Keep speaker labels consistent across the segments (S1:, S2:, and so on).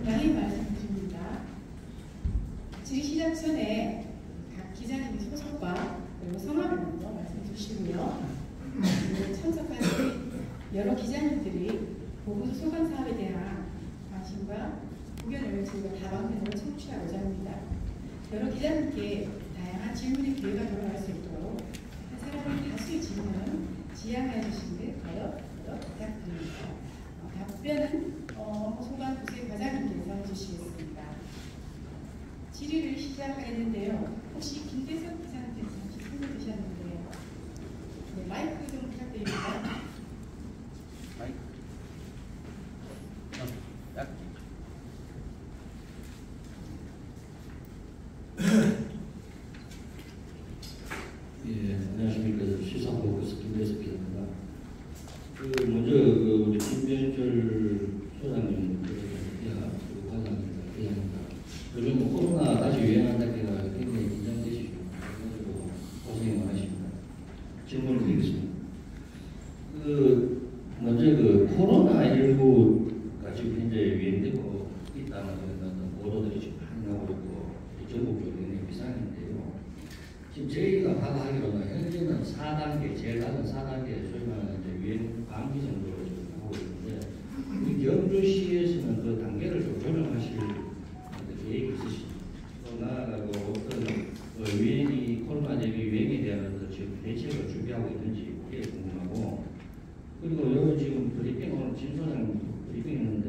S1: 양해 말씀드립니다. 질의 시작 전에 각 기자님의 소속과 그리고 성함을 먼저 말씀해 주시고요. 참석하신 여러 기자님들이 보고서 소관 사업에 대한 관심과 의견을 저희가 다방면으로 청취하고자 합니다. 여러 기자님께 다양한 질문의 기회가 돌아갈 수 있도록 한 사람의 다수의 질문은 지양해 주시길 부탁드립니다. 답변은 소관 부서의 과장님께서 해주시겠습니다. 질의를 시작하겠는데요. 혹시 김대석 기자님께서 잠시 손을 드셨는데요. 네, 마이크 좀 부탁드립니다.
S2: 마이크.
S3: 예, 안녕하십니까. 시사보고서 김대석 기자입니다. 먼저 우리 김변철 소장님, 그리고 과장입니다. 요즘 코로나 다시 유행한다기가 굉장히 긴장되시죠. 그래서 고생이 많으십니다. 질문을 드리겠습니다. 먼저 코로나19가 지금 현재 유행되고 있다는 어떤 보도들이 지금 많이 나오고 있고 전국적으로 굉장히 비상인데요. 지금 저희가 파악하기로는 현재는 4단계, 제일 낮은 4단계, 소위 말하는 이제 유행 방지 정도로 지금 하고 있는데, 우리 경주시에서는 그 단계를 좀 조정하실 계획이 있으십니까? 또 나아가고 어떤 유행이, 코로나 대비 유행에 대한 어떤 지금 대책을 준비하고 있는지 그게 궁금하고, 그리고 여기 지금 브리핑, 오늘 진 소장 브리핑 했는데,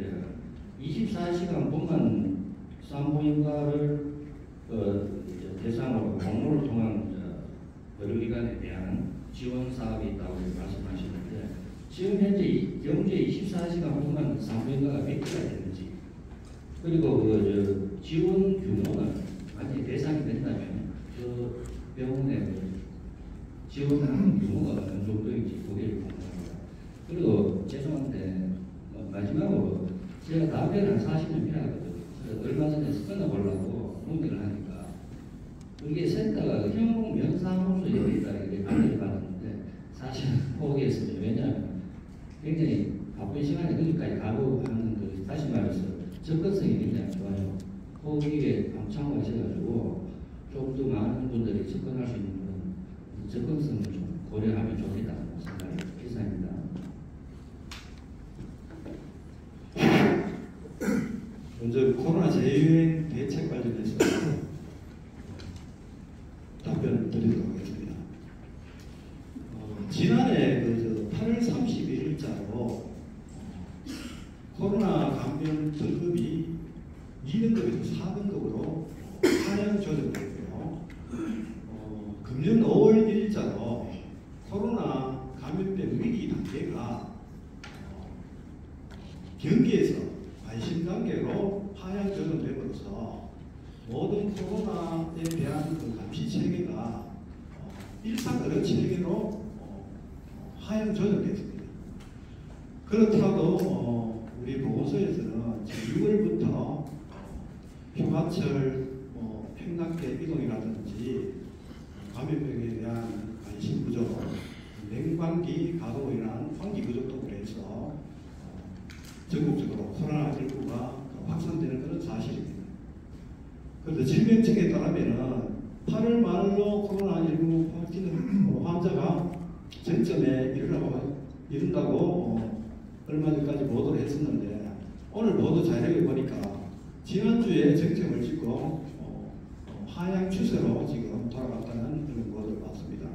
S3: 24시간분만 산부인과를 대상으로 공모를 통한 의료기관에 대한 지원 사업이 있다고 말씀하시는데, 지금 현재 경주에 24시간분만 산부인과가 몇 개가 되는지, 그리고 지원 규모는 만약에 대상이 된다면 그 병원의 지원하는 규모가 어느 정도인지 고개를 궁금합니다. 그리고 죄송한데 마지막으로 제가 담배를 한 40년 피하거든요. 얼마 전에 끊어보려고 문의를 하니까 이게 센터가 현공 면사무소에 있다 이렇게 안내를 받았는데 사실은 포기했습니다. 왜냐하면 굉장히 바쁜 시간에 거기까지 가고 하는 다시 말해서 접근성이 굉장히 좋아요. 거기에 참고하셔가지고 좀 더 많은 분들이 접근할 수 있는 그런 접근성을 좀 고려하면 좋겠다는 생각이 기사입니다.
S4: 먼저 코로나 재유행 대책 관련해서 답변을 드리도록 하겠습니다. 지난해 8월 31일자로 코로나 감염 등급이 2등급에서 4등급으로 하향 조정됐고요. 금년 5월 1일자로 코로나 감염병 위기 단계가 경기에서 관심 단계로 하향 조정됨으로써 모든 코로나에 대한 감시 체계가 일상 의료 체계로 하향 조정됐습니다. 그렇더라도 우리 보건소에서는 6월부터 휴가철 행락계 이동이라든지 감염병에 대한 관심 부족, 냉방기 가동으로 인한 환기 부족 등으로 해서 전국적으로 코로나19가 확산되는 것은 사실입니다. 그런데 질병청에 따르면 8월 말로 코로나19 확진 환자가 정점에 이른다고 얼마 전까지 보도를 했었는데, 오늘 보도 자료에 보니까 지난주에 정점을 찍고 하향 추세로 지금 돌아갔다는 그런 보도를 봤습니다.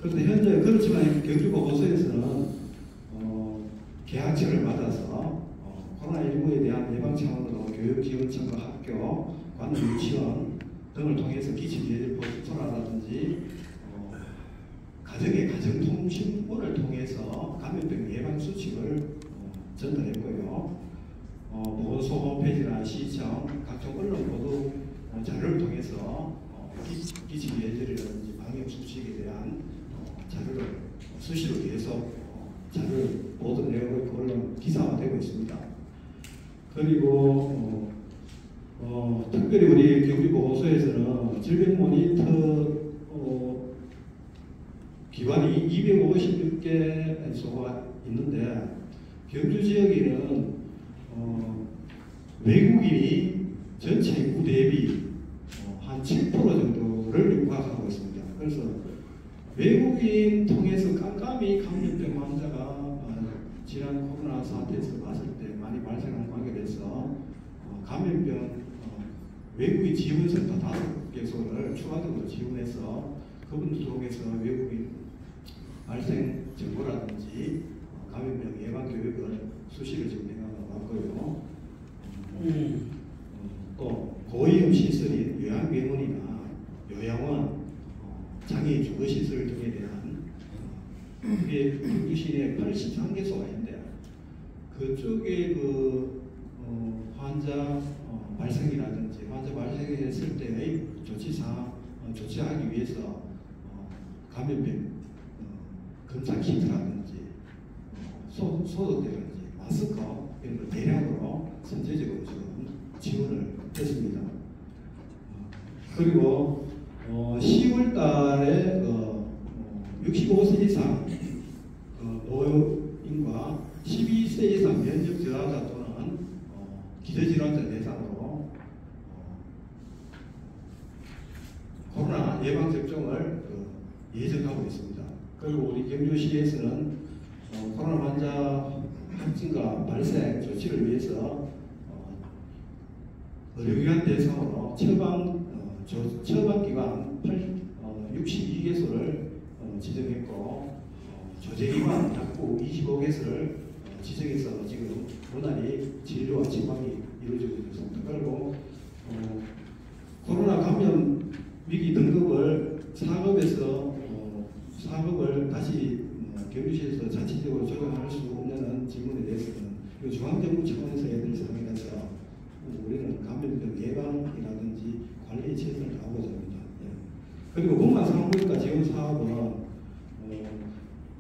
S4: 그런데 현재 그렇지만 경주보건소에서는 계약처를 받아서 코로나19에 대한 예방 차원으로 교육지원청과 학교, 관내 유치원 등을 통해서 기초예절 보수토라든지 가정의 가정통신원을 통해서 감염병 예방 수칙을 전달했고요. 보건소 홈페이지나 시청, 각종 언론 보도 자료를 통해서 기초예절이라든지 방역 수칙에 대한 자료를 수시로 계속 자료를 보도 내용을 언론 기사화되고 있습니다. 그리고 특별히 우리 경주보건소에서는 질병 모니터 기관이 256개소가 있는데 경주 지역에는 외국인이 전체 인구 대비 한 7% 정도를 육박하고 있습니다. 그래서 외국인 통해서 깜깜이 감염병 환자가 지난 코로나 사태에서 봤을 때 많이 발생한 관계돼서 감염병 외국인 지원센터 5개소를 추가적으로 지원해서 그분들 통해서 외국인 발생 정보라든지 감염병 예방 교육을 수시로 진행하고 왔고요. 또 고위험 시설인 요양병원이나 요양원, 장애인 주거시설 등에 대한 그게 경주 시내 83개소가 있는데 그쪽에 그 환자 발생이라든지 환자 발생했을 때의 조치하기 위해서 감염병 검사 키트라든지 소독제라든지 마스크 이런 걸 대량으로 선제적으로 지원을 했습니다. 그리고 10월 달에 65세 이상 노인과 12세 이상 면역 저하자 또는 기저질환자 대상으로 코로나 예방 접종을 예정하고 있습니다. 그리고 우리 경주시에서는 코로나 환자 확진과 발생 조치를 위해서 의료기관 대상으로 처방기관 62개소를 지정했고 조제기관 약국 25개소를 지정해서 지금 원활히 진료와 처방이 이루어지고 있습니다. 그리고 코로나 감염 위기 등급을 4급을 다시 경주시에서 자체적으로 적용할 수 없는 질문에 대해서는 중앙정부 차원에서 해야 될 사항이라서 우리는 감염병 예방이라든지 관리에 최선을 다하고자 합니다. 그리고 공간산부인과 지원 사업은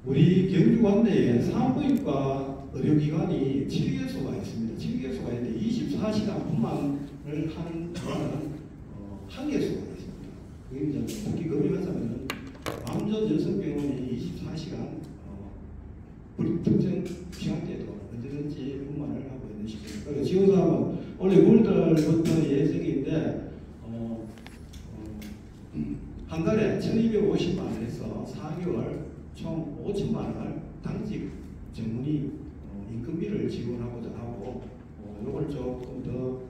S4: 우리 경주 관내에 산부인과 의료기관이 7개소가 있습니다. 7개소가 있는데 24시간 분만을 하는 기관은 1개소가 있습니다. 그게 이제 특히 검역하자면 암전 여성병원이 24시간 특정 시간대에도 언제든지 분만을 하고 있는 시기입니다. 그리고 지원 사업은 원래 9월달부터 예정인데 한 달에 1,250만 원에서 4개월 총 5천만 원을 당직 전문의 인건비를 지원하고자 하고 이걸 조금 더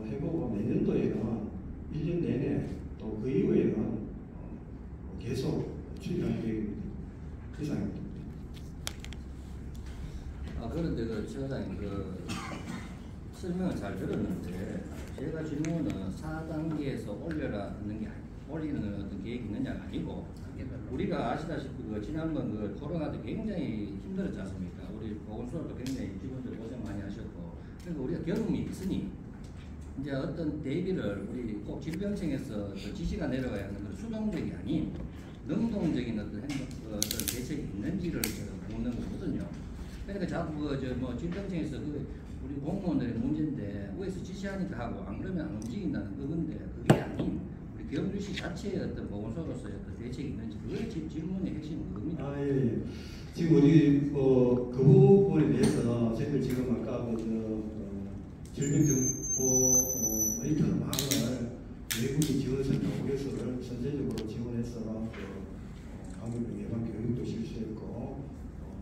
S4: 해보고 내년도에는 1년 내내 또 그 이후에는 계속 추진할 계획입니다. 이상입니다.
S3: 그런데 처장님 설명을 잘 들었는데 제가 질문은 4단계에서 올리는 어떤 계획이 있느냐가 아니고 우리가 아시다시피 지난번 코로나 때 굉장히 힘들었지 않습니까? 우리 보건소도 굉장히 직원들 고생 많이 하셨고 그리고 우리가 경험이 있으니 이제 어떤 대비를 우리 꼭 질병청에서 지시가 내려가야 하는 그런 수동적이 아닌 능동적인 어떤 대책이 있는지를 묻는 거거든요. 그러니까 자꾸 질병청에서 우리 공무원들의 문제인데 위에서 지시하니까 하고 안 그러면 안 움직인다는 그건데 그게 아닌 우리 경주시 자체의 어떤 보건소로서의 어떤 대책이 있는지 그게 질문의 핵심은 그겁니다.
S4: 예. 지금 우리 그 부분에 대해서 저희들 지금 아까 질병정보 모니터망을 외국인 지원센터 5개소를 선제적으로 지원해서 감염병 예방 교육도 실시했고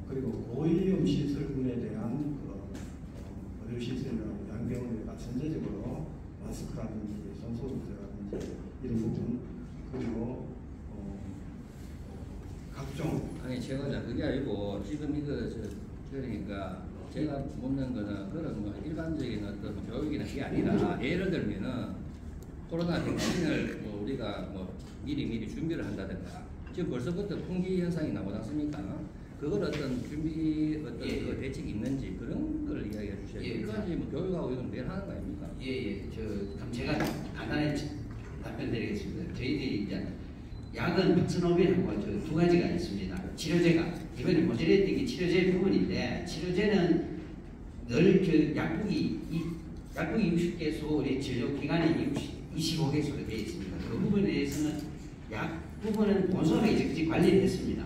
S4: 그리고 고위험 시설군에 대한 의료시설이나 양병원에 선제적으로 마스크라든지 손소독제라든지 이런 부분 그리고 각종
S3: 아니 제가 그게 아니고 지금 그러니까 제가 묻는 거는 그런 일반적인 어떤 교육이나 그게 아니라 예를 들면은 코로나 백신을 우리가 미리 준비를 한다든가 지금 벌써부터 풍기 현상이 나오지 않습니까? 그걸 어떤 그 대책이 있는지 그런 걸 이야기해 주셔야 돼요. 그까지 교육하고 이건 매일 하는 거 아닙니까?
S2: 그럼 제가 간단히 답변 드리겠습니다. 저희들이 이제 약은 박스노빌하고 두 가지가 있습니다. 치료제가 이번에 모질했던 게 치료제 부분인데 치료제는 늘 약국이 60개소 우리 진료 기관이 25개소로 되어 있습니다. 그 부분에 대해서는 약 부분은 본소가 이제 관리를 했습니다.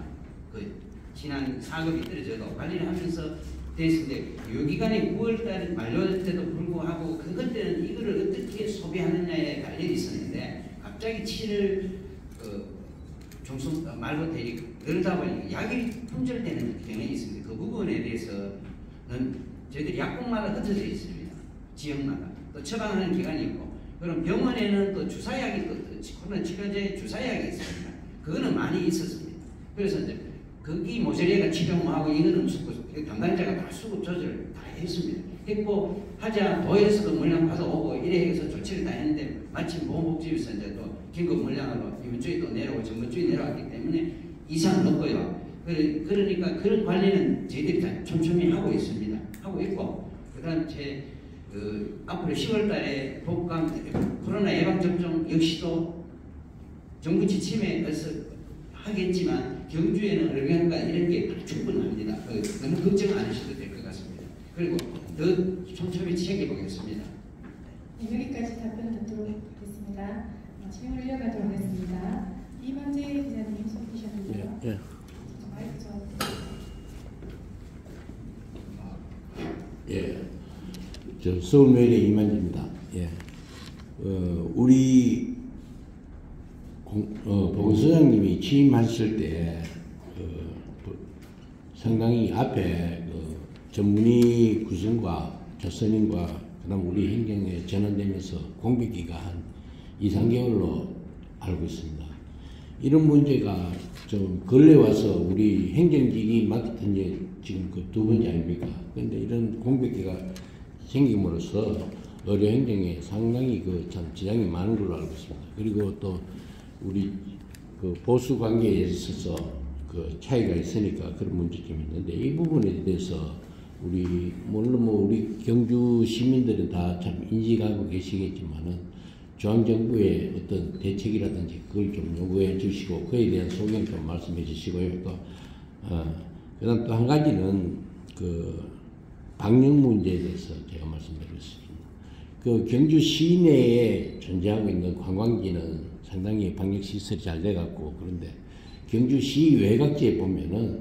S2: 그 지난 사급이 떨어져도 관리를 하면서 됐는데 요 기간에 9월달 만료될 때도 불구하고 그때는 이거를 어떻게 소비하느냐에 달려 있었는데 갑자기 7월 중순 말부터 그러다 보니 약이 품절되는 경향이 있습니다. 그 부분에 대해서는 저희들이 약국마다 흩어져 있습니다. 지역마다 또 처방하는 기관이 있고 그럼 병원에는 또 주사약이 또 코로나 치료제 주사약이 있습니다. 그거는 많이 있었습니다. 그래서 이제 거기 모자리가 치료하고 이거는 수급 담당자가 다 수급 조절 다 했습니다. 했고 하자 도에서도 물량 받아오고 이래 해서 조치를 다 했는데 마침 보건복지부에서 이제 또 긴급 물량으로 이번 주에 또 내려오고 저번 주에 내려왔기 때문에 이상 없고요. 그러니까 그런 관리는 저희들이 다 촘촘히 하고 있습니다. 하고 있고 그다음 앞으로 10월달에 독감 코로나 예방 접종 역시도 정부 지침에 의해서 하겠지만 경주에는 의료기관과 이런 게 충분합니다. 너무 걱정 안 하셔도 될 것 같습니다. 그리고 더 촘촘히 챙겨보겠습니다.
S1: 여기까지 답변 듣도록 하겠습니다. 질문 이어가도록 하겠습니다. 이만재 기자님 손드셨는데요.
S5: 예.
S1: 마이크 좀.
S5: 예. 저 서울매일의 이만재입니다. 예. 우리 보건소장님이 취임하실 때 상당히 앞에 전문의 구성과 조선인과 그다음 우리 행정에 전환되면서 공백기가 한 2~3개월로 알고 있습니다. 이런 문제가 좀 근래 와서 우리 행정직이 맡은 게 지금 그 두 번째 아닙니까? 그런데 이런 공백기가 생김으로써 의료 행정에 상당히 참 지장이 많은 걸로 알고 있습니다. 그리고 또 우리 그 보수 관계에 있어서 그 차이가 있으니까 그런 문제점이 있는데 이 부분에 대해서 물론 우리 경주 시민들은 다 참 인식하고 계시겠지만은 중앙정부의 어떤 대책이라든지 그걸 좀 요구해 주시고 그에 대한 소견 좀 말씀해 주시고요. 그다음 또 한 가지는 그 방역 문제에 대해서 제가 말씀드리겠습니다. 그 경주 시내에 존재하고 있는 관광지는 상당히 방역 시설이 잘 돼갖고 그런데 경주시 외곽지에 보면은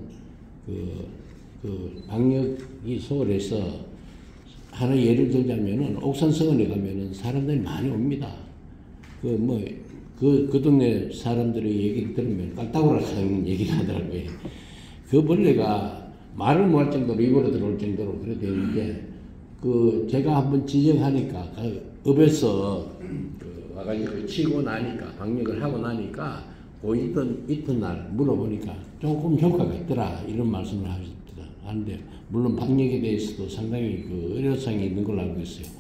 S5: 그 방역이 소홀해서 하나 예를 들자면은 옥산서원에 가면은 사람들이 많이 옵니다. 그 동네 사람들의 얘기를 들으면 깔따구라는 얘기를 하더라고요. 그 벌레가 말을 못할 정도로 입으로 들어올 정도로 그래 되는데 제가 한번 지적하니까 읍에서 와가지고 치고 나니까 방역을 하고 나니까 이튿날 물어보니까 조금 효과가 있더라 이런 말씀을 하는데 물론 방역에 대해서도 상당히 의료성이 있는 걸로 알고 있어요.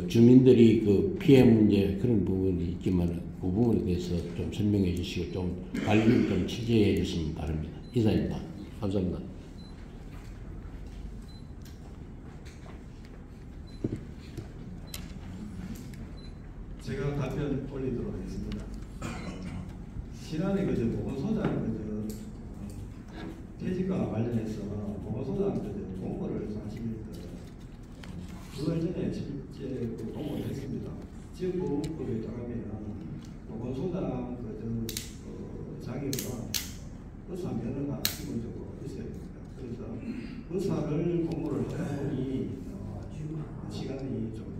S5: 주민들이 피해 문제 그런 부분이 있지만 그 부분에 대해서 좀 설명해 주시고 좀 관리를 좀 취재해 주시면 바랍니다. 이상입니다. 감사합니다.
S4: 제가 답변 올리도록 하겠습니다. 지난해 보건소장 퇴직과 관련해서 보건소장 공고를 사실 9월 전에 실제 공고를 했습니다. 지역보건법에 따르면 보건소장 자격은 의사 면허가 기본적으로 있어야 됩니다. 그래서 의사를 공고를 하다 보니 시간이 좀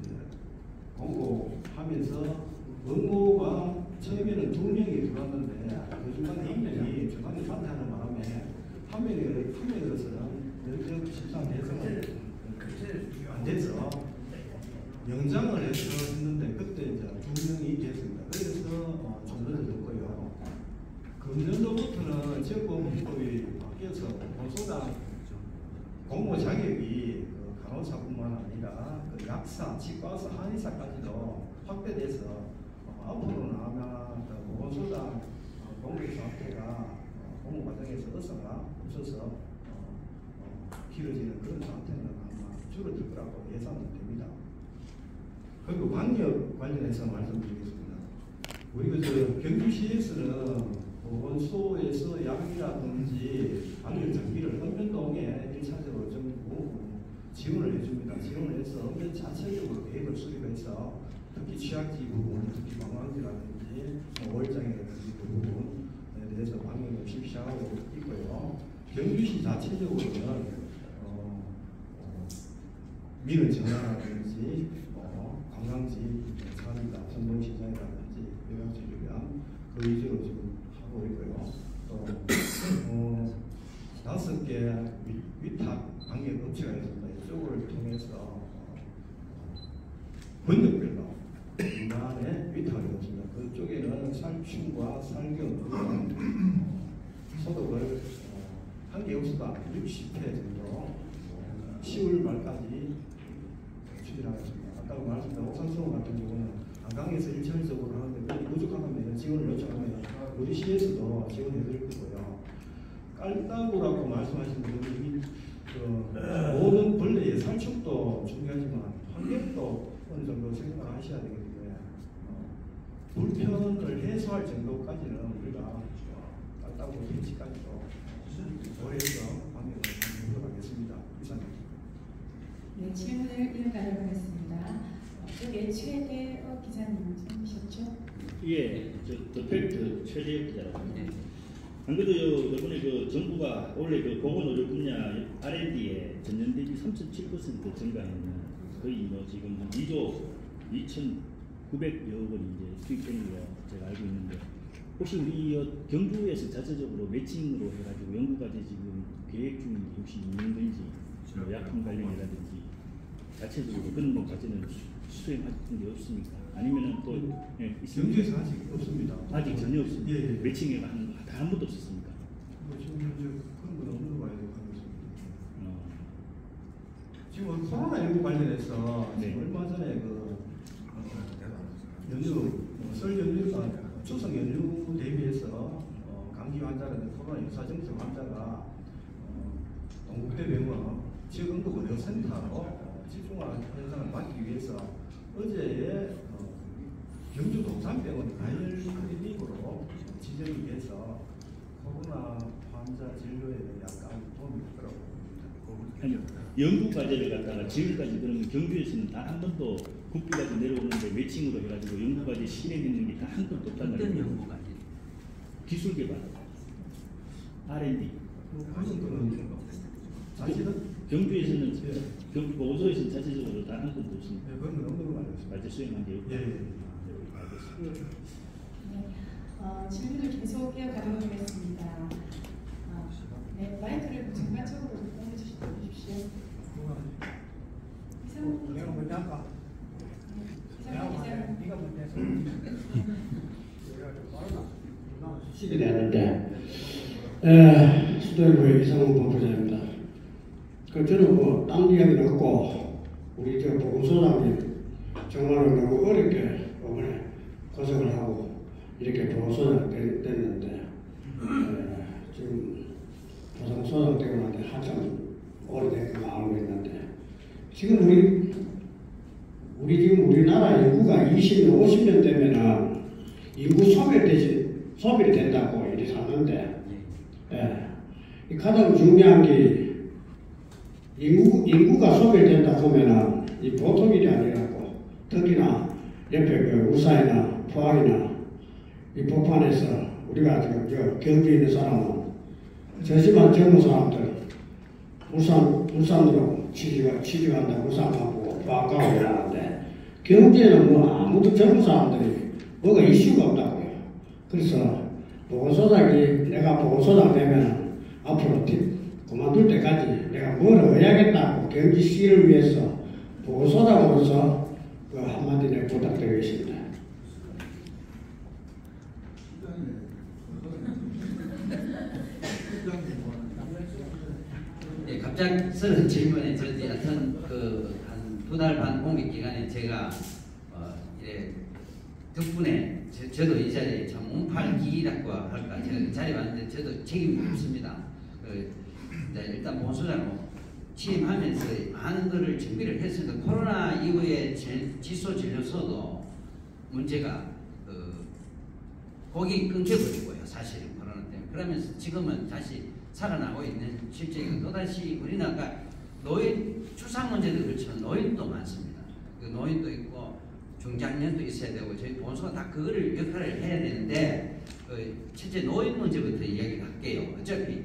S4: 공고하면서 업무가 처음에는 2명이 들어왔는데 그 중간에 1명이 중간에 반대하는 바람에 한 명으로서는 면접 실상 대상을 안 돼서 영장을 해서 했는데 그때 이제 2명이 됐습니다. 그래서 전도를 듣고요. 금년도부터는 지역보건법이 바뀌어서 보건소장 공모 자격이 간호사뿐만 아니라 약사, 치과의사, 한의사까지도 확대돼서 앞으로는 아마 보건소장 공백 상태가 공모 과정에서 의사가 없어서 길어지는 그런 상태는 아마 줄어들 거라고 예상은 됩니다. 그리고 방역 관련해서 말씀드리겠습니다. 우리 경주시에서는 보건소에서 약이라든지 방역 장비를 읍면동에 1차적으로 지원을 해줍니다. 지원을 해서 읍면 자체적으로 계획을 수립해서 특히 취약지 부분, 특히 관광지라든지 월장이라든지 그 부분 대해서 방역을 실시하고 있고요. 경주시 자체적으로는 미는 정화라든지 관광지, 산이다, 전동시장이라든지 요양지를 그 위주로 지금 하고 있고요. 또 5개 위탁 방역 업체가 있습니다. 이쪽을 통해서 번역별로 인간에 위탁을 했습니다. 그쪽에는 살충과 살균 소독을 한 개 없어도 60회 정도 10월 말까지 추진하겠습니다. 아까 말씀드린 옥산수원 같은 경우는 한강에서 일차적으로 하는데 그게 부족하다면 지원을 요청하면 우리 시에서도 지원해드릴 거고요. 깔따구라고 말씀하신 분들이 모든 벌레의 살충도 중요하지만 환경도 어느 정도 생각을 하셔야 되기 때문에 불편을 해소할 정도까지는 우리가 깔따구 배치까지도 고려해서 방역을 하도록 하겠습니다. 이상입니다.
S1: 네, 질문을 이어가도록 하겠습니다. 여기 최대업 기자님 참으셨죠?
S6: 예, 더 팩트 최대엽 기자라고 합니다. 안 그래도 이번에 그 정부가 원래 그 보건의료 분야 R&D에 전년 대비 3.7% 증가했는 거의 뭐 지금 한 2조 2,900여 원이 이제 투입된 걸로 제가 알고 있는데 혹시 우리 경주에서 자체적으로 매칭으로 해가지고 연구까지 지금 계획 중인지 혹시 있는 건지 뭐 약품 관련이라든지 자체적으로 그런 것까지는 수행하신 게 없습니까? 아니면은 또 예,
S4: 경주에서 아직 없습니다.
S6: 아직 전혀 없습니다.
S4: 예, 예.
S6: 매칭에 단 한 번도 없었습니까?
S4: 지금 그런 건 없는 거 가지고 하고 있습니다. 지금 코로나19 관련해서
S6: 네.
S4: 얼마 전에 연휴 설 연휴가 추석 연휴 대비해서 감기 환자라든지 코로나 유사증상 환자가 동국대 병원 지역 응급 의료 센터로 집중화 현상을 막기 위해서 어제에 경주 동산병원 가열 클리닉으로 지정이 돼서 코로나 환자 진료에 약간 도움이 되더라고 봅니다.
S6: 아니요. 연구 과제를 갖다가 지금까지 그러면 경주에서는 단 한 번도 국비까지 내려오는데 매칭으로 해가지고 연구 과제 실행했는 게 단 한 번도 없단
S2: 어떤
S6: 말이에요.
S2: 연구가
S6: 기술 개발, R&D.
S4: 그런 거는 사실은
S6: 경주에서는
S4: 예.
S6: 경주 보고서에서는 자체적으로 단 한 번도 없습니다.
S4: 그건 없는 거 알고 있습니다.
S6: 과제 수행한 게 없다.
S4: 예, 예.
S6: 알겠습니다.
S1: 네, 질문을 계속 이어가도록 하겠습니다. 네, 마이크를 전반적으로 꺼내주십시오. 이상훈
S7: 내가 먼저 할까?
S1: 이상훈 기자님.
S7: 네가 먼저 해서. 내가 좀 빠르다.
S5: 시간이 되는데 수도일보의 이상훈 본부장입니다. 저는 딴 이야기는 없고 우리 보건소장님 정말로 너무 어렵게 이번에 고생을 하고 이렇게 보건소장 됐는데 지금 보건소장 되고 나는데 한참 오래된 거 알고 있는데 지금 우리 우리나라 인구가 20년, 50년 되면은 인구 소멸이 된다고 이렇게 하는데, 이 가장 중요한 게 인구가 소멸된다 보면은 이 보통 일이 아니라고 특히나 옆에 우사이나 포항이나 이 복판에서 우리가 지금 경주에 있는 사람은 저지만 젊은 사람들 울산으로 취직한다고 울산하고 포항가고 이러는데 경주에는 아무도 젊은 사람들이 뭐가 이슈가 없다고요. 그래서 보건소장이 내가 보건소장 되면 앞으로 그만둘 때까지 내가 뭘 해야겠다고 경주시를 위해서 보건소장으로서 한마디 내 부탁드리겠습니다.
S2: 예, 갑작스러운 질문에 저지 하여튼 한 2달 반 공백 기간에 제가 이래 덕분에 저도 이 자리에 참 운팔기라고 할까 제가 이 자리에 왔는데 저도 책임이 없습니다. 일단 보건소장으로 취임하면서 많은 것을 준비를 했습니다. 코로나 이후에 지소 진료소도 문제가 거기 끊겨버리고요. 사실은 코로나 때문에. 그러면서 지금은 다시 살아나고 있는 실제가 또다시 우리나라가 노인 출산 문제도 그렇지만 노인도 많습니다. 그 노인도 있고 중장년도 있어야 되고 저희 보건소가 다 그거를 역할을 해야 되는데 첫째 노인 문제부터 이야기를 할게요. 어차피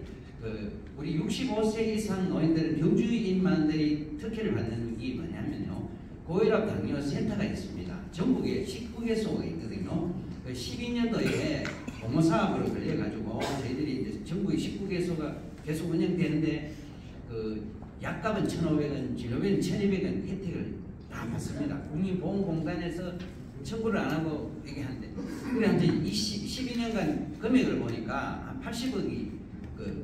S2: 우리 65세 이상 노인들은 경주인만들이 특혜를 받는 게 뭐냐면요. 고혈압 당뇨 센터가 있습니다. 전국에 19개소가 있거든요. 12년도에 공모사업으로 걸려가지고 저희들이 이제 전국에 19개소가 계속 운영되는데 약값은 1,500원, 진료비는 1,200원 혜택을 다 받습니다. 국민보험공단에서 청구를 안 하고 얘기하는데 그래 한 12년간 금액을 보니까 한 80억이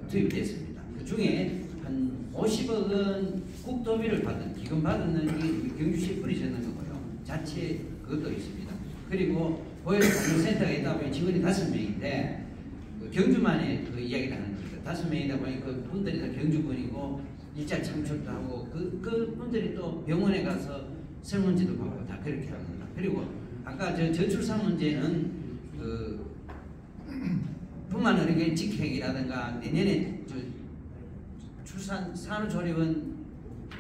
S2: 투입됐습니다. 그 중에 한 50억은 국도비를 받은 기금 받는 게 경주시에 뿌리지는 거고요. 자체 그것도 있습니다. 그리고 고혈압당뇨센터가 있다 보니 직원이 5명인데 경주만의 그 이야기를 하는 겁니다. 5명이다 보니 그 분들이 다 경주군이고 일자 창출도 하고 그 분들이 또 병원에 가서 설문지도 받고 다 그렇게 합니다. 그리고 아까 저출산 문제는 뿐만 어린이 직행이라든가 내년에 출산 산후조리원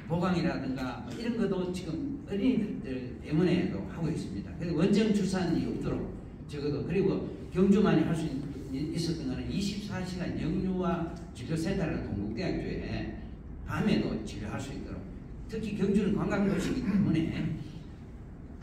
S2: 보강이라든가 이런 것도 지금 어린이들 때문에도 하고 있습니다. 그래서 원정 출산이 없도록 적어도 그리고 경주만이 할 수 있었던 것은 24시간 영유아 진료센터라는 동국대학교에 밤에도 진료할 수 있도록 특히 경주는 관광도시이기 때문에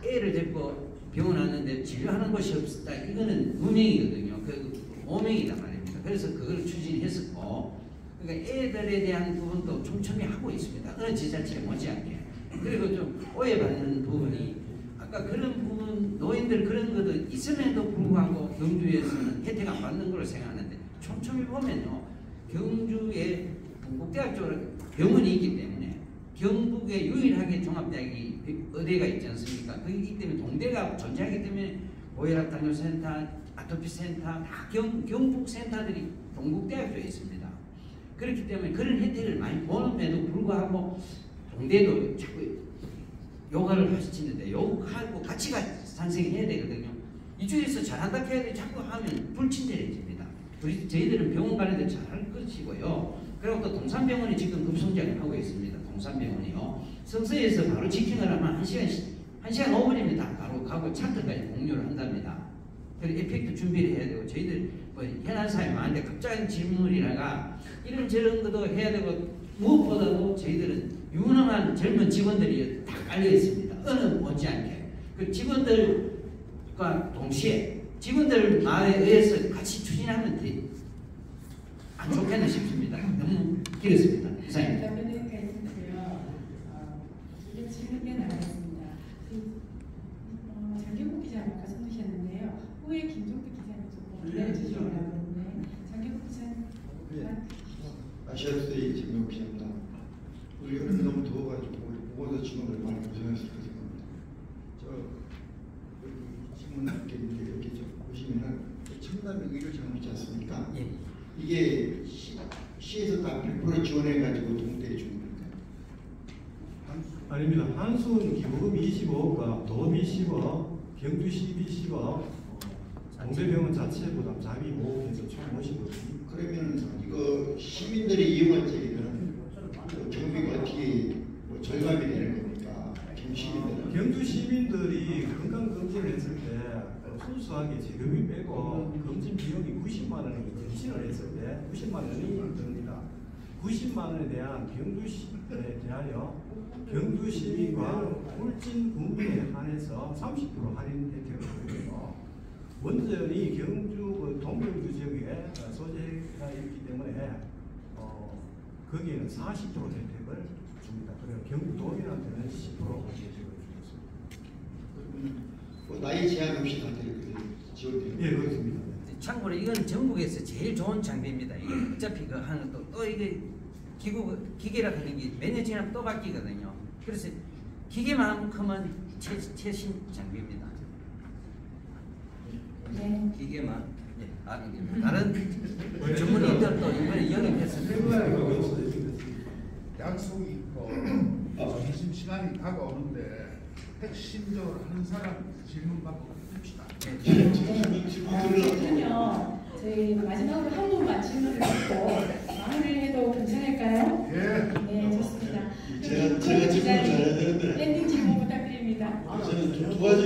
S2: 애를 데리고 병원 왔는데 진료하는 곳이 없었다. 이거는 무명이거든요. 그 오명이다 말입니다. 그래서 그걸 추진했었고 그러니까 애들에 대한 부분도 촘촘히 하고 있습니다. 어느 지자체 못지않게. 그리고 좀 오해받는 부분이 아까 그런 부분 노인들 그런 것도 있음에도 불구하고 경주에서는 혜택 안 받는 걸로 생각하는데 촘촘히 보면요. 경주에 동국대학 쪽으로 병원이 있기 때문에 경북에 유일하게 종합대학이 의대가 있지 않습니까? 그렇기 때문에 동대가 존재하기 때문에 고혈압 당뇨센터, 아토피센터 다 경북 센터들이 동국대학교에 있습니다. 그렇기 때문에 그런 혜택을 많이 보는데도 불구하고 동대도 자꾸 욕을 하시는데 욕하고 같이 산생해야 되거든요. 이쪽에서 잘한다 해야 돼 자꾸 하면 불친절해집니다. 저희들은 병원 관리도 잘할 것이고요. 그리고 또 동산병원이 지금 급성장을 하고 있습니다. 동산병원이요. 성서에서 바로 직행을 하면 1시간 5분이면 바로 가고 차트까지 공유를 한답니다. 그리고 에펙트 준비를 해야 되고 저희들 뭐 현안 사회 많은데 갑자기 질문이라가 이런저런 것도 해야 되고 무엇보다도 저희들은 유능한 젊은 직원들이 다 깔려 있습니다. 어느 못지않게. 그 직원들과 동시에 직원들 말에 의해서 같이 추진하면 안 좋겠나 싶습니다. 너무 길었습니다. 이상입니다.
S1: 답변드릴까 했는데요. 이게 질문이 나왔습니다. 장경국 기자님 아까 선두셨는데요. 후에 김종필 기자님 조금 기다려주시라고 하는데 장경국 기자님.
S4: 아시아투데이 장경국 기자입니다. 우리 여름이 너무 더워가지고 보고서 직원들 많이 고생했을 것 같습니다. 질문 드리는데 이렇게 좀 보시면은 청담 의료장로 있지 않습니까?
S2: 예.
S4: 이게 시에서 다 100% 지원해가지고 동대에 준 겁니까?
S8: 아닙니다. 한수는 기부금 25억과 도비 10억, 경주 12억, 동대병원 자체 부담 자비 5억에서 총 50억.
S4: 그러면 이거 시민들이 이용할 적에는 경비가 어떻게 절감이 되는 겁니까?
S8: 경주 시민들이 건강검진을 했을 때 순수하게 재료비 빼고 검진 비용이 90만 원이 전신을 했을 때 90만 원이 듭니다. 90만 원에 대한 경주시에 대하여 경주 시민과 울진 국민에 한해서 30% 할인 혜택을 드리고요. 원전이 경주 동경주 지역에 소재가 있기 때문에 거기에는 40% 혜택을 줍니다. 그리고 경북 도민한테는 10% 혜택을 주겠습니다.
S4: 나이 제한 없이 다 지원돼요?
S8: 예, 그렇습니다.
S2: 참고로 이건 전국에서 제일 좋은 장비입니다. 이게 어차피 그 하는 또 이게 기계라 하는 게 몇 년 지나면 또 바뀌거든요. 그래서 기계만큼은 최신 장비입니다.
S1: 네.
S2: 기계만. 네. 다른 전문의들도 이번에 영입했습니다.
S7: 약속이 있고 점심시간이 다가오는데 핵심적으로 한 사람 질문 받고 끝냅시다.
S1: 그러면요, 저희 마지막으로 한 분만 질문을 듣고 마무리를 해도 괜찮을까요?
S7: 예.
S1: 네, 좋습니다.
S4: 제가 질문 잘해야 되는데.
S1: 엔딩 질문 부탁드립니다.
S4: 저는 두 가지.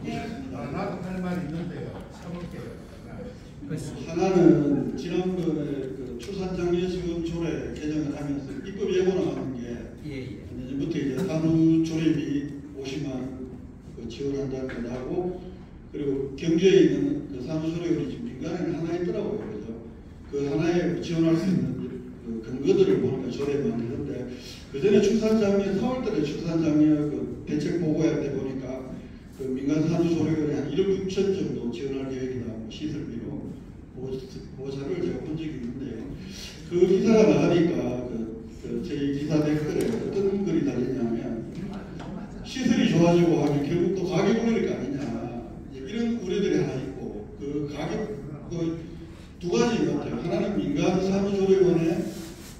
S1: 네.
S7: 나도 할 말이 있는데요. 참을게요.
S4: 하나는 지난번에 그 출산장려지원 조례 개정을 하면서 입법 예고 나가는 게 내년부터 이제 산후조리비 50만 원 그 지원한다는 거 나오고, 그리고 경주에 있는 그 산후조리원이 지금 민간에는 하나 있더라고요. 그죠? 그 하나에 지원할 수 있는 그 근거들을 보니까 조례에 만드는데, 그 전에 출산장려 4월달에 출산장려 그 대책 보고회 때 보니까 그 민간 산후조리원에 한 1억 6천 정도 지원할 계획이다. 뭐 시설비로 보고 자료를 제가 본 적이 있는데요. 그 기사가 나가니까 저희 기사 댓글에 어떤 글이 달렸냐면, 시설이 좋아지고 하면 결국 또 가격 오를 거 아니냐, 이런 우려들이 하나 있고, 그 가격 두 가지인 것 같아요. 하나는 민간 산후조리원에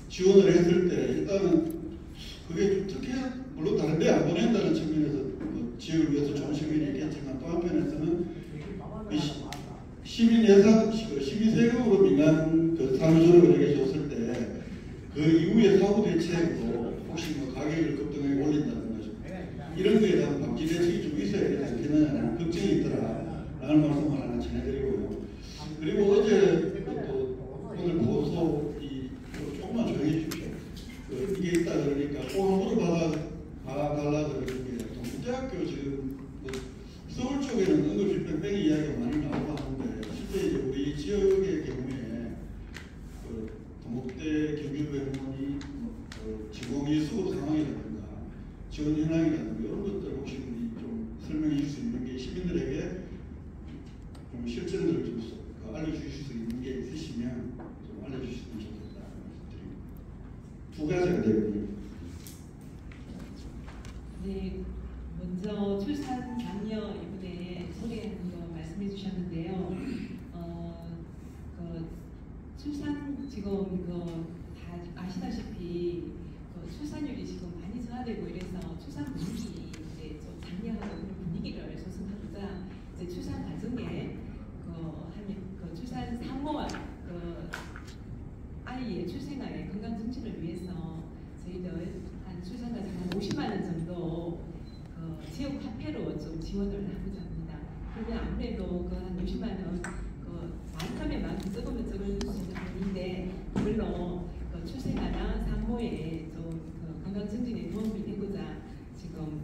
S4: 지원을 했을 때 일단은 그게 좀 특혜, 물론 다른 데 안 보낸다는 측면에서 뭐 지역을 위해서 좋은 측면이 있겠지만, 또 한편에서는 시민 예산, 시민 세금으로 민간 그 산후조리원에게 줬을 때 그 이후에 사후 대책으로 혹시 뭐 가격을 급등하게 올린다든가 이런 거에 대한 방지 대책이 좀 있어야 되지 않겠느냐는 걱정이 있더라라는 말씀을 하나 전해드리고요. 그리고 어제 또 오늘 보소 조금만 조용히 해주십시오. 이게 있다 그러니까 꼭 물어봐달라 그러는 게, 동국대학교 지금 서울 쪽에는 응급실 뺑뺑이 이야기가 많이 나오고 하는데, 실제 이제 우리 지역의 경우에 동국대 경주병원이 진공일수급 상황이라든가 지원 현황이라든가 이런 것들 혹시 좀 설명해 줄 수 있는 게, 시민들에게 좀 실정들을 좀 알려주실 수 있는 게 있으시면 좀 알려주시면 좋겠다. 두 가지가 되거든요.
S9: 네, 먼저 출산 장려 이번에 소개하는 거 말씀해 주셨는데요. 출산 지금 다 아시다시피 출산율이 지금 많이 저하되고 이래서 출산 분위기 이제 좀 장려하고 그런 분위기를 조성하고자 이제 출산 과정에 출산 산모와 아이의 출생아의 건강 증진을 위해서 저희들 한 출산 과정 한 50만 원 정도 지역 화폐로 좀 지원을 하고자 합니다. 그러면 아무래도 한 50만 원 많다면 많고 적으면 적을 수 있는 돈인데, 그걸로 출생아나 산모의 좀 건강 증진에 도움이 되고자 지금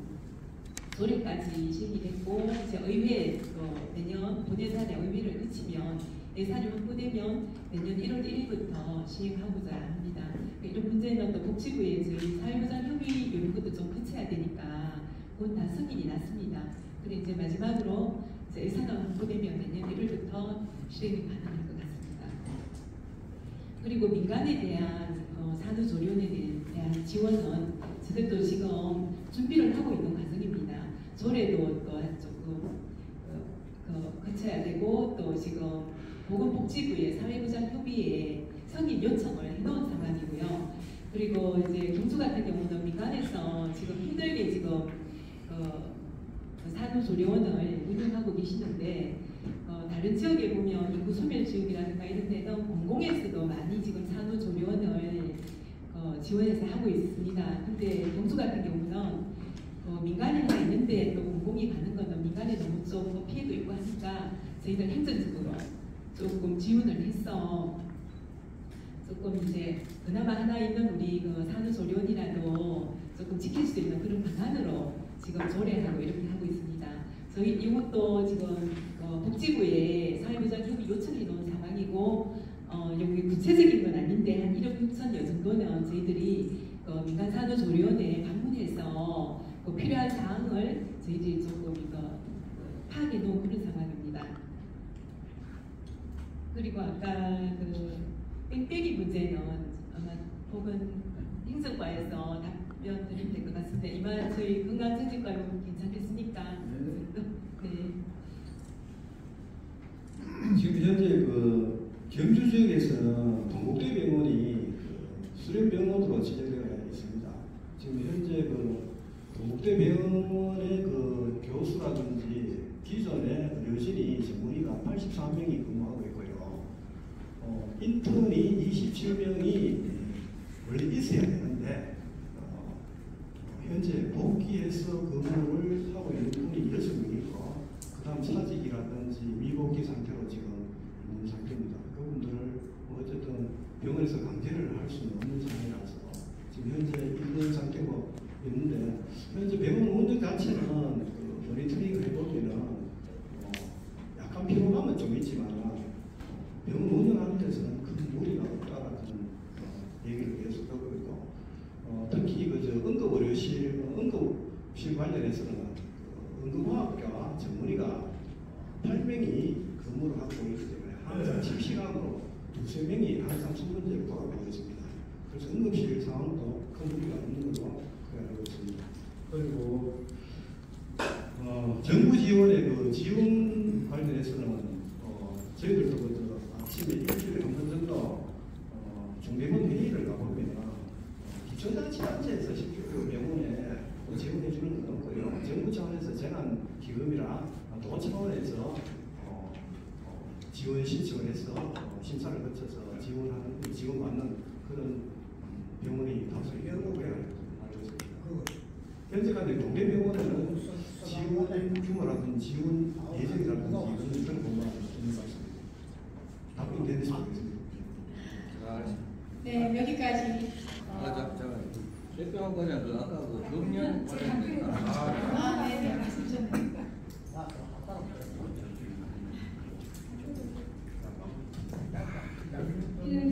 S9: 조례까지 시행됐고, 이제 의회에 내년 본예산에 의회를 거치면 예산이 확보되면 내년 1월 1일부터 시행하고자 합니다. 이런 문제는 또 복지부에 저희 사회보장협의 이런 것도 좀 거쳐야 되니까 그건 다 승인이 났습니다. 그리고 이제 마지막으로 이제 예산이 확보되면 내년 1월부터 실행이 가능할 것 같습니다. 그리고 민간에 대한 산후조리원에 대한 지원은 저희도 지금 준비를 하고 있는 과정입니다. 조례도 또 조금 거쳐야 되고, 또 지금 보건복지부의 사회보장협의회에 성인 요청을 해놓은 상황이고요. 그리고 이제 경주 같은 경우는 민간에서 지금 힘들게 지금 산후조리원을 운영하고 계시는데, 다른 지역에 보면 인구 소멸 지역이라든가 이런 데는 공공에서도 많이 지금 산후조리원을 지원해서 하고 있습니다. 근데 경주 같은 경우는 민간에 하나 있는데 또 공공이 가는 거는 민간에 너무 좀 피해도 있고 하니까 저희들 행정적으로 조금 지원을 해서 조금 이제 그나마 하나 있는 우리 산후조리원이라도 조금 지킬 수 있는 그런 방안으로 지금 조례하고 이렇게 하고 있습니다. 저희 이것도 지금 복지부에 사회보장협의 요청해 놓은 상황이고, 여기 구체적인 건 아닌데 한 1억 6천여 정도는 저희들이 민간 산후조리원에 방문해서 필요한 사항을 저희들이 조금 파악해 놓은 그런 상황입니다. 그리고 아까 뺑뺑이 문제는 아마 혹은 행정과에서 답변 드리면 될 것 같습니다. 이만 저희 건강증진과는 괜찮겠습니까? 네.
S4: 지금 현재 경주 지역에서는 동국대병원이 수련병원으로 지정되어 있습니다. 지금 현재 동국대병원의 교수라든지 기존의 의료진이 전문의가 83명이 근무하고 있고요. 인턴이 27명이 원래 있어야 되는데 현재 복귀해서 근무를 하고 있는 분이 6명 있고, 그 다음 사직이라든지 미복귀 상태로 지금 있는 상태입니다. 병원에서 강제를 할 수는 없는 상황이라서 지금 현재 있는 상태가 있는데 현재 병원 운영 자체는 그 모니터링을 해보면은 약간 피로감은 좀 있지만 병원 운영하는 데서는 큰 무리가 없다라는 얘기를 계속 하고 있고 특히 그 응급실 관련해서는 응급화학과 전문의가 8명이 근무를 하고 있기 때문에 항상 실시간으로 2~3명이 항상 수분제를 돌아가고 있습니다. 그래서 응급실 상황도 큰 무리가 없는 걸로 알고 있습니다. 그리고 정부 지원의 그 지원 관련해서는 저희들도 그 아침에 일주일에 한 번 정도 중대본 회의를 가보면 기초자치단체에서 실제로 병원에 지원해 주는 건 없고요. 정부 차원에서 재난기금이랑 도 차원에서 지원 신청을 해서 심사를 거쳐서 지원받는 그런 병원이 다수 있다고 알고 있습니다. 현재까지 동대병원에는 지원 규모라든지 지원 예정이라든지 이런 것만 있는 것 같습니다. 답변 되는지 모르겠습니다.
S1: 네, 여기까지.
S3: 대표하고 그냥 그 아까 그 금년
S1: 네, 말씀 좀.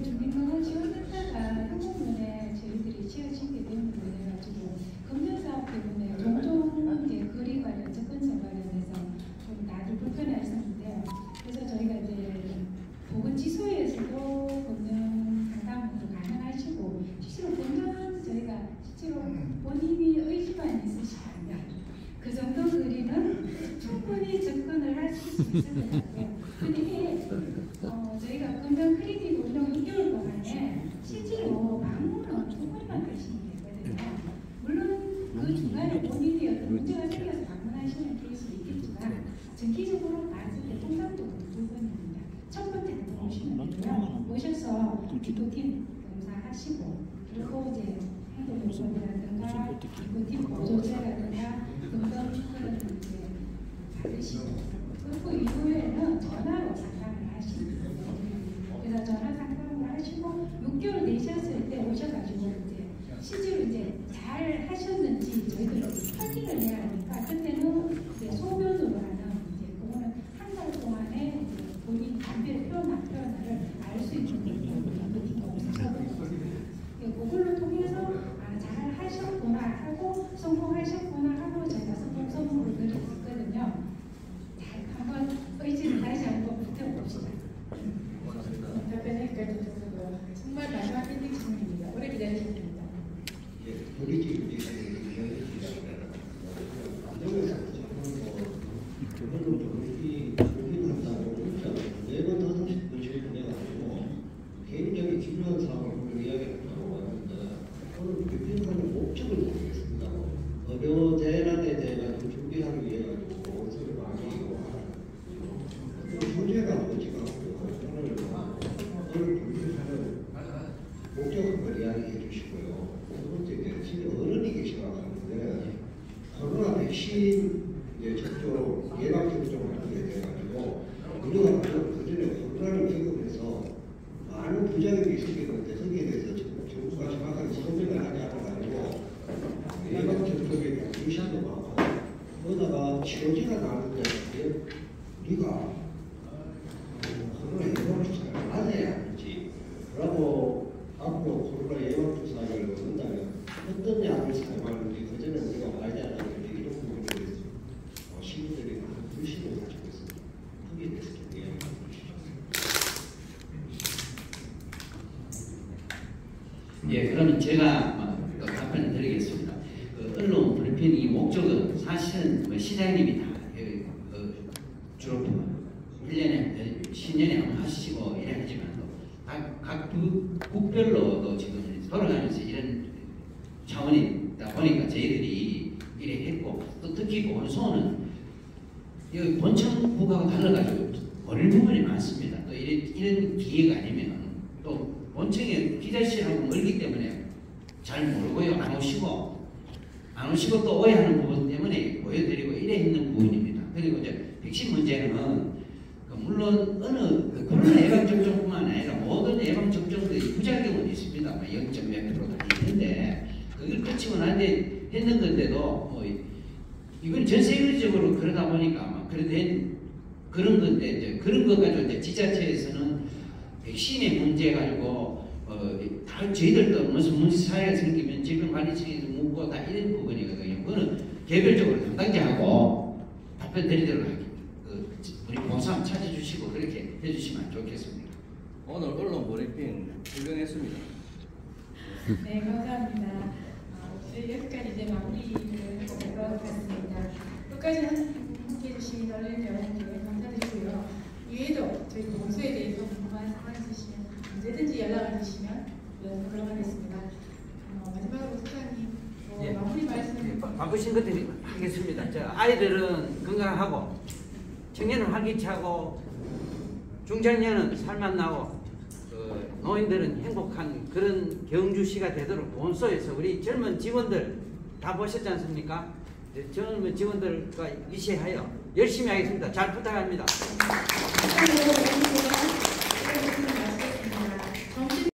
S10: 주민건강 지원센터가 한국면에 저희들이 지어진 게 때문에 가지고 금년 사업 때문에 종종 이제 거리 관련, 접근성 관련해서 좀 다들 불편해했었는데요. 그래서 저희가 이제 보건지소에서도 금년 상담도 가능하시고 실제로 금년 저희가 실제로 본인이 의지만 있으시다면 그 정도 거리는 충분히 접근을 하실 수 있을 것 같고요. 근데 이게 저희가 금년 클리닉 운영 6개월 동안에 실제로 방문은 조금만 하시면 되거든요. 물론 그 중간에 본인이 어떤 문제가 생겨서 방문하시는 케이스도 있겠지만 정기적으로 봤을 때 통상적으로 2번입니다. 첫 번째는 오시면 되고요. 오셔서 기도팀 검사하시고 그리고 이제 행동요법이라든가 기도팀 보조제라든가 금전 그런 이제 받으시고 그리고 이후에는 전화로 상담을 하시고 그래서 전화 상담을 하시고 6개월 되셨을 때 오셔가지고 이제 실제로 이제 잘 하셨는지 저희들로 확인을 해야 하니까 그때는 이제 소변으로 하는 이제 그거는 한 달 동안에 이제 본인 담배 표현을 알 수 있는 그걸로 통해서 잘 하셨구나 하고 성공하셨구나 하고 저희가 성공 선물을 드렸거든요. 한번 의지를 다시 한번 붙여봅시다.
S1: 답변 여기까지 듣고요. 정말 마지막 엔딩 질문입니다. 오래 기다리셨습니다.
S11: 개인적인 중요한 사항을 이야기하고 왔는데 오늘 대표님의 목적을 모르겠습니다. 의료 재난에 대해 준비하기 위해 가지고 서로 많이 문제가 오지가 않고요. 오늘 준비하는 목적을 이야기해 주시고요. 두 번째, 지금 어른이 계시는데 코로나 백신 접종 예방 접종을 하게 돼가지고 우리가 그전에 코로나를 경험해서 많은 부작용이 있었기 때문에 거기에 대해서 정부가 정확하게 설명을 하지 않아가지고 예방 접종에 대한 의심도 많고 그러다가 치료제가 나왔는데 우리가 코로나 예방 주사를 맞아야 하는지 그러고 앞으로 코로나 예방 주사를 먹는다면 어떤 약을 사용하는지 그전에 우리가 알지 않았는데 이런 부분에 대해서 시민들이 많은 불신을 가지고 있습니다. 거기에 대해서 좀 이야기해 주시죠.
S2: 예, 그러면 제가 답변을 드리겠습니다. 언론 브리핑 목적은 사실은 시장님이 다 주로 1년에 신년에 한번 하시고 이래 하지만 각 국별로도 지금 돌아가면서 이런 차원이다 보니까 저희들이 이래 했고 또 특히 보건소는 여기 본청국하고 달라가지고 어릴 부분이 많습니다. 또 이런 기회가 아니면 또 본청에 기자실하고 멀기 때문에 잘 모르고요. 안 오시고 또 오해하는 부분 때문에 보여드리고 이래 있는 부분입니다. 그리고 이제 백신 문제는 물론 어느 코로나 예방 접종뿐만 아니라 모든 예방 접종들이 부작용은 있습니다. 0.몇% 다 있는데 그걸 거치고 난 뒤에 했는 건데도 이건 전 세계적으로 그러다 보니까 그래 된 그런 건데 이제 그런 것 가지고 이제 지자체에서는 백신의 문제 가지고 다 저희들도 무슨 문제 사회가 생기면 질병관리청에서 묻고 다 이런 부분이거든요. 그거는 개별적으로 담당자하고 답변 드리도록 하겠습니다. 우리 보상 찾아주시고 그렇게 해주시면 좋겠습니다.
S3: 오늘 언론 브리핑 훌륭했습니다.
S10: 네, 감사합니다. 여기까지 이제 마무리를 할 것 같습니다. 끝까지 함께해 주신 언론 여러분께 감사드리고요. 이외에도 저희 공수에 대해서 궁금한 사항 있으시면 언제든지 연락을 주시면 연락하겠습니다. 마지막으로 소장님
S2: 예.
S10: 마무리 말씀.
S2: 바쁘신 것들이 하겠습니다. 아이들은 건강하고 청년은 활기차고 중장년은 살맛나고 노인들은 행복한 그런 경주시가 되도록 본소에서 우리 젊은 직원들 다 보셨지 않습니까? 젊은 직원들과 이시하여 열심히 하겠습니다. 잘 부탁합니다.